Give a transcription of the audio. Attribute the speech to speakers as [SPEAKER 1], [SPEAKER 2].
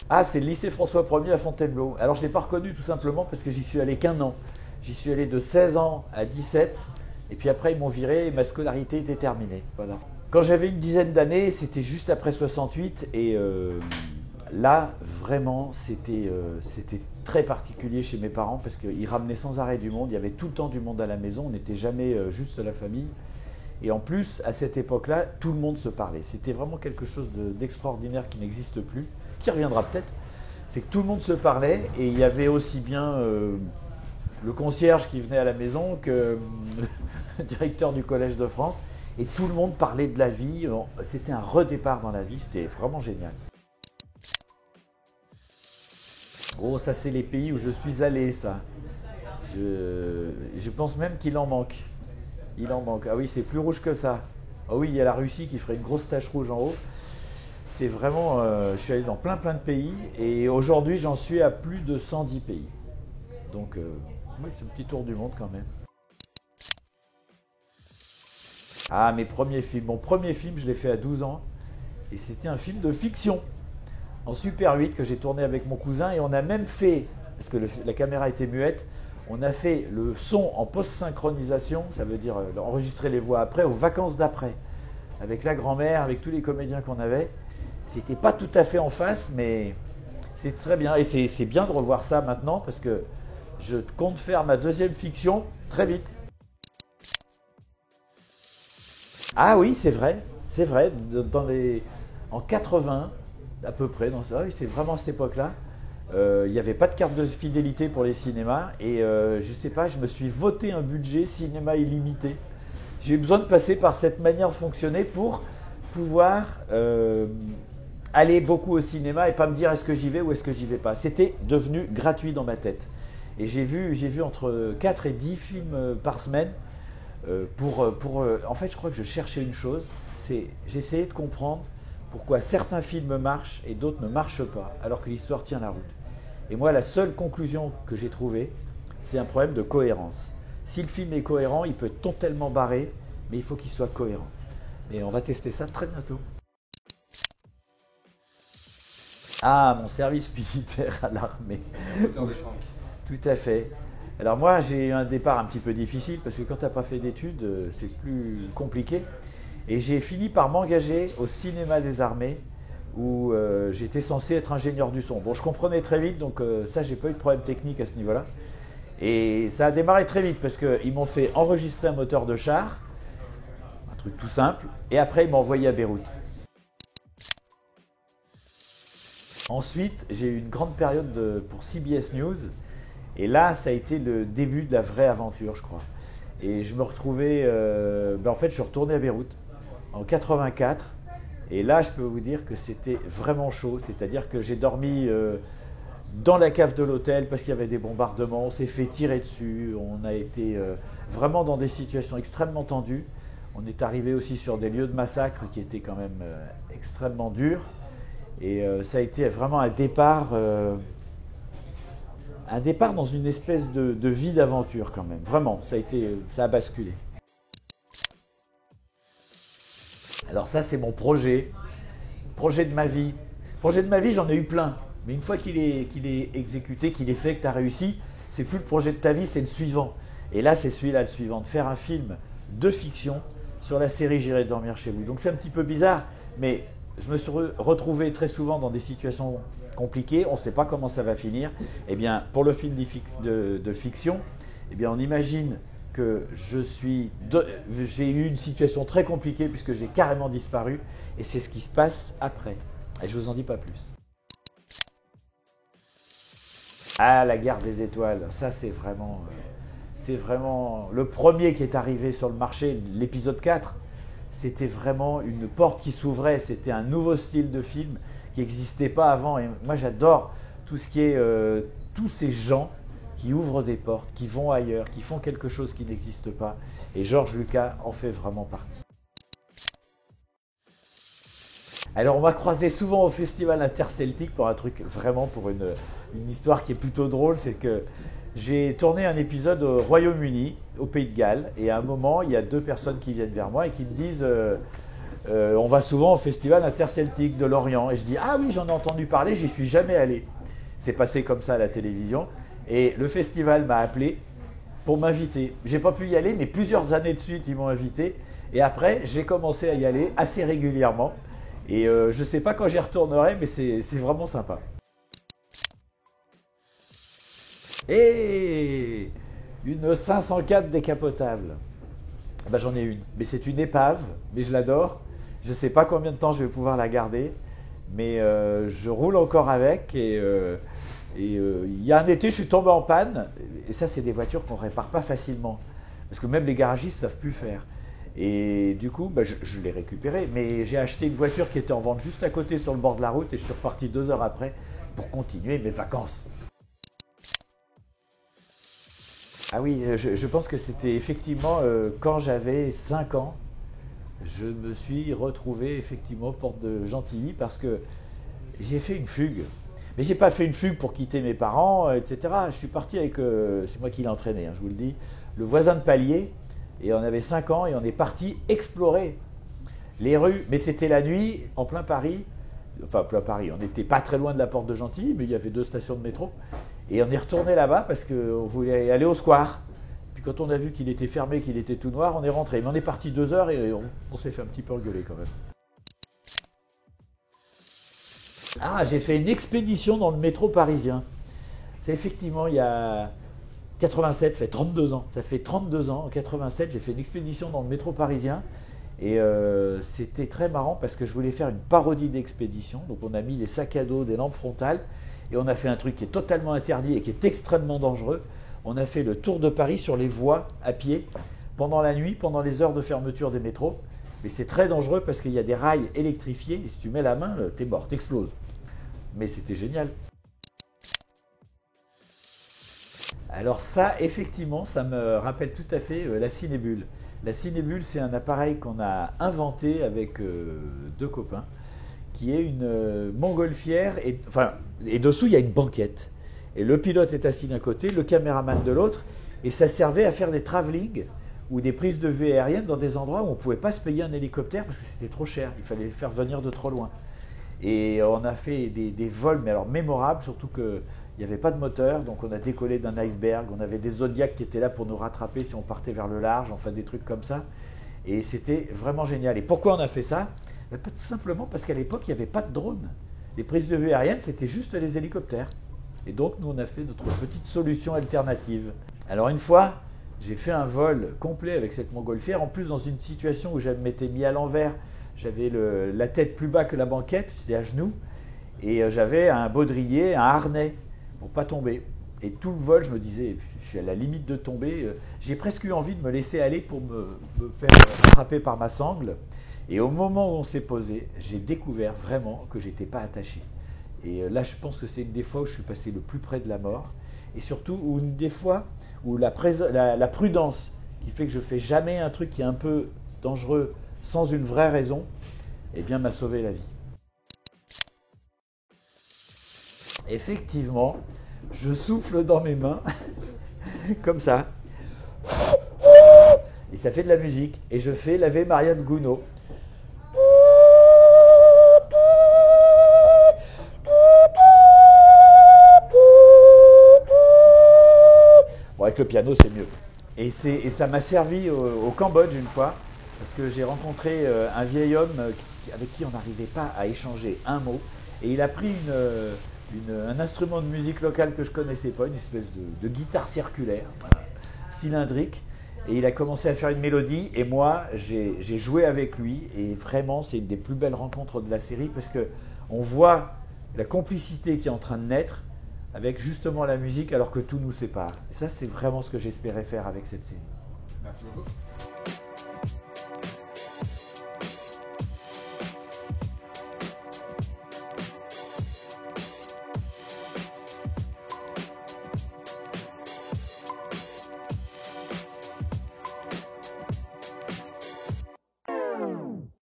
[SPEAKER 1] Ah, c'est le lycée François 1er à Fontainebleau. Alors je ne l'ai pas reconnu tout simplement parce que j'y suis allé qu'un an. J'y suis allé de 16 ans à 17. Et puis après, ils m'ont viré et ma scolarité était terminée. Voilà. Quand j'avais une dizaine d'années, c'était juste après 68. Et là, vraiment, c'était très particulier chez mes parents parce qu'ils ramenaient sans arrêt du monde. Il y avait tout le temps du monde à la maison. On n'était jamais juste la famille. Et en plus, à cette époque-là, tout le monde se parlait. C'était vraiment quelque chose d'extraordinaire qui n'existe plus, qui reviendra peut-être. C'est que tout le monde se parlait et il y avait aussi bien le concierge qui venait à la maison que le directeur du Collège de France. Et tout le monde parlait de la vie. C'était un redépart dans la vie, c'était vraiment génial. Oh, ça c'est les pays où je suis allé, ça. Je pense même qu'il en manque. Il en manque. Ah oui, c'est plus rouge que ça. Ah oui, il y a la Russie qui ferait une grosse tache rouge en haut. C'est vraiment... je suis allé dans plein de pays et aujourd'hui j'en suis à plus de 110 pays. Donc oui, c'est un petit tour du monde quand même. Ah, mes premiers films. Mon premier film, je l'ai fait à 12 ans et c'était un film de fiction en Super 8 que j'ai tourné avec mon cousin et on a même fait, parce que la caméra était muette, on a fait le son en post-synchronisation, ça veut dire enregistrer les voix après, aux vacances d'après, avec la grand-mère, avec tous les comédiens qu'on avait. C'était pas tout à fait en face, mais c'est très bien. Et c'est bien de revoir ça maintenant, parce que je compte faire ma deuxième fiction très vite. Ah oui, c'est vrai, en 80, à peu près, oui, c'est vraiment à cette époque-là. Il n'y avait pas de carte de fidélité pour les cinémas et je sais pas, je me suis voté un budget cinéma illimité. J'ai eu besoin de passer par cette manière de fonctionner pour pouvoir aller beaucoup au cinéma et pas me dire est-ce que j'y vais ou est-ce que j'y vais pas. C'était devenu gratuit dans ma tête. Et j'ai vu entre 4 et 10 films par semaine en fait, je crois que je cherchais une chose, j'essayais de comprendre pourquoi certains films marchent et d'autres ne marchent pas, alors que l'histoire tient la route. Et moi, la seule conclusion que j'ai trouvée, c'est un problème de cohérence. Si le film est cohérent, il peut être totalement barré, mais il faut qu'il soit cohérent. Et on va tester ça très bientôt. Ah, mon service militaire à l'armée. Tout à fait. Alors moi, j'ai eu un départ un petit peu difficile, parce que quand tu n'as pas fait d'études, c'est plus compliqué. Et j'ai fini par m'engager au cinéma des armées où j'étais censé être ingénieur du son. Bon, je comprenais très vite, donc ça, j'ai pas eu de problème technique à ce niveau-là. Et ça a démarré très vite parce qu'ils m'ont fait enregistrer un moteur de char, un truc tout simple, et après ils m'ont envoyé à Beyrouth. Ensuite, j'ai eu une grande période pour CBS News, et là, ça a été le début de la vraie aventure, je crois. Et je me retrouvais, en fait, je suis retourné à Beyrouth en 84. Et là, je peux vous dire que c'était vraiment chaud. C'est-à-dire que j'ai dormi dans la cave de l'hôtel parce qu'il y avait des bombardements. On s'est fait tirer dessus. On a été vraiment dans des situations extrêmement tendues. On est arrivé aussi sur des lieux de massacre qui étaient quand même extrêmement durs. Et ça a été vraiment un départ dans une espèce de vie d'aventure quand même. Vraiment, ça a basculé. Alors ça, c'est mon projet de ma vie. Projet de ma vie, j'en ai eu plein. Mais une fois qu'il est exécuté, qu'il est fait, que tu as réussi, c'est plus le projet de ta vie, c'est le suivant. Et là, c'est celui-là, le suivant, de faire un film de fiction sur la série J'irai dormir chez vous. Donc c'est un petit peu bizarre, mais je me suis retrouvé très souvent dans des situations compliquées, on ne sait pas comment ça va finir. Eh bien, pour le film de fiction, eh bien, on imagine que j'ai eu une situation très compliquée puisque j'ai carrément disparu et c'est ce qui se passe après. Et je ne vous en dis pas plus. Ah, la guerre des étoiles, ça c'est vraiment le premier qui est arrivé sur le marché, l'épisode 4. C'était vraiment une porte qui s'ouvrait, c'était un nouveau style de film qui n'existait pas avant. Et moi j'adore tout ce qui est tous ces gens qui ouvrent des portes, qui vont ailleurs, qui font quelque chose qui n'existe pas. Et George Lucas en fait vraiment partie. Alors on m'a croisé souvent au festival interceltique pour un truc vraiment pour une histoire qui est plutôt drôle, c'est que j'ai tourné un épisode au Royaume-Uni, au Pays de Galles, et à un moment, il y a 2 personnes qui viennent vers moi et qui me disent On va souvent au festival interceltique de Lorient. Et je dis, ah oui, j'en ai entendu parler, j'y suis jamais allé. C'est passé comme ça à la télévision. Et le festival m'a appelé pour m'inviter. J'ai pas pu y aller, mais plusieurs années de suite, ils m'ont invité. Et après, j'ai commencé à y aller assez régulièrement. Et je ne sais pas quand j'y retournerai, mais c'est vraiment sympa. Et une 504 décapotable. Ben, j'en ai une. Mais c'est une épave, mais je l'adore. Je ne sais pas combien de temps je vais pouvoir la garder. Mais je roule encore avec. Et il y a un été, je suis tombé en panne. Et ça, c'est des voitures qu'on ne répare pas facilement. Parce que même les garagistes ne savent plus faire. Et du coup, bah, je l'ai récupéré, mais j'ai acheté une voiture qui était en vente juste à côté sur le bord de la route et je suis reparti 2 heures après pour continuer mes vacances. Ah oui, je pense que c'était effectivement quand j'avais 5 ans, je me suis retrouvé effectivement porte de Gentilly parce que j'ai fait une fugue. Mais j'ai pas fait une fugue pour quitter mes parents, etc. Je suis parti avec, c'est moi qui l'ai entraîné, hein, je vous le dis, le voisin de palier. Et on avait 5 ans et on est parti explorer les rues. Mais c'était la nuit, en plein Paris. Enfin, plein Paris. On n'était pas très loin de la porte de Gentilly, mais il y avait 2 stations de métro. Et on est retourné là-bas parce qu'on voulait aller au square. Puis quand on a vu qu'il était fermé, qu'il était tout noir, on est rentré. Mais on est parti 2 heures et on s'est fait un petit peu engueuler quand même. Ah, j'ai fait une expédition dans le métro parisien. C'est effectivement, il y a 87, ça fait 32 ans. Ça fait 32 ans, en 87, j'ai fait une expédition dans le métro parisien. Et c'était très marrant parce que je voulais faire une parodie d'expédition. Donc on a mis des sacs à dos, des lampes frontales. Et on a fait un truc qui est totalement interdit et qui est extrêmement dangereux. On a fait le tour de Paris sur les voies à pied pendant la nuit, pendant les heures de fermeture des métros. Mais c'est très dangereux parce qu'il y a des rails électrifiés. Et si tu mets la main, t'es mort, t'exploses. Mais c'était génial. Alors ça, effectivement, ça me rappelle tout à fait la Cinébule. La Cinébule, c'est un appareil qu'on a inventé avec 2 copains, qui est une montgolfière, et dessous, il y a une banquette. Et le pilote est assis d'un côté, le caméraman de l'autre, et ça servait à faire des travelling ou des prises de vue aériennes dans des endroits où on ne pouvait pas se payer un hélicoptère parce que c'était trop cher, il fallait faire venir de trop loin. Et on a fait des vols, mais alors mémorables, surtout que il n'y avait pas de moteur, donc on a décollé d'un iceberg, on avait des Zodiacs qui étaient là pour nous rattraper si on partait vers le large, enfin des trucs comme ça. Et c'était vraiment génial. Et pourquoi on a fait ça? Tout simplement parce qu'à l'époque, il n'y avait pas de drone. Les prises de vue aériennes, c'était juste les hélicoptères. Et donc, nous, on a fait notre petite solution alternative. Alors une fois, j'ai fait un vol complet avec cette montgolfière, en plus dans une situation où je m'étais mis à l'envers, j'avais la tête plus bas que la banquette, j'étais à genoux, et j'avais un baudrier, un harnais, pour pas tomber. Et tout le vol, je me disais, je suis à la limite de tomber. J'ai presque eu envie de me laisser aller pour me faire attraper par ma sangle. Et au moment où on s'est posé, j'ai découvert vraiment que j'étais pas attaché. Et là, je pense que c'est une des fois où je suis passé le plus près de la mort. Et surtout, une des fois où la prudence qui fait que je fais jamais un truc qui est un peu dangereux sans une vraie raison, eh bien, m'a sauvé la vie. Effectivement, je souffle dans mes mains, comme ça. Et ça fait de la musique. Et je fais l'Ave Maria de Gounod. Bon, avec le piano, c'est mieux. Et ça m'a servi au Cambodge une fois, parce que j'ai rencontré un vieil homme avec qui on n'arrivait pas à échanger un mot. Et il a pris un instrument de musique local que je ne connaissais pas, une espèce de guitare circulaire, voilà, cylindrique, et il a commencé à faire une mélodie, et moi j'ai joué avec lui, et vraiment c'est une des plus belles rencontres de la série, parce qu'on voit la complicité qui est en train de naître avec justement la musique, alors que tout nous sépare. Et ça, c'est vraiment ce que j'espérais faire avec cette série.
[SPEAKER 2] Merci beaucoup.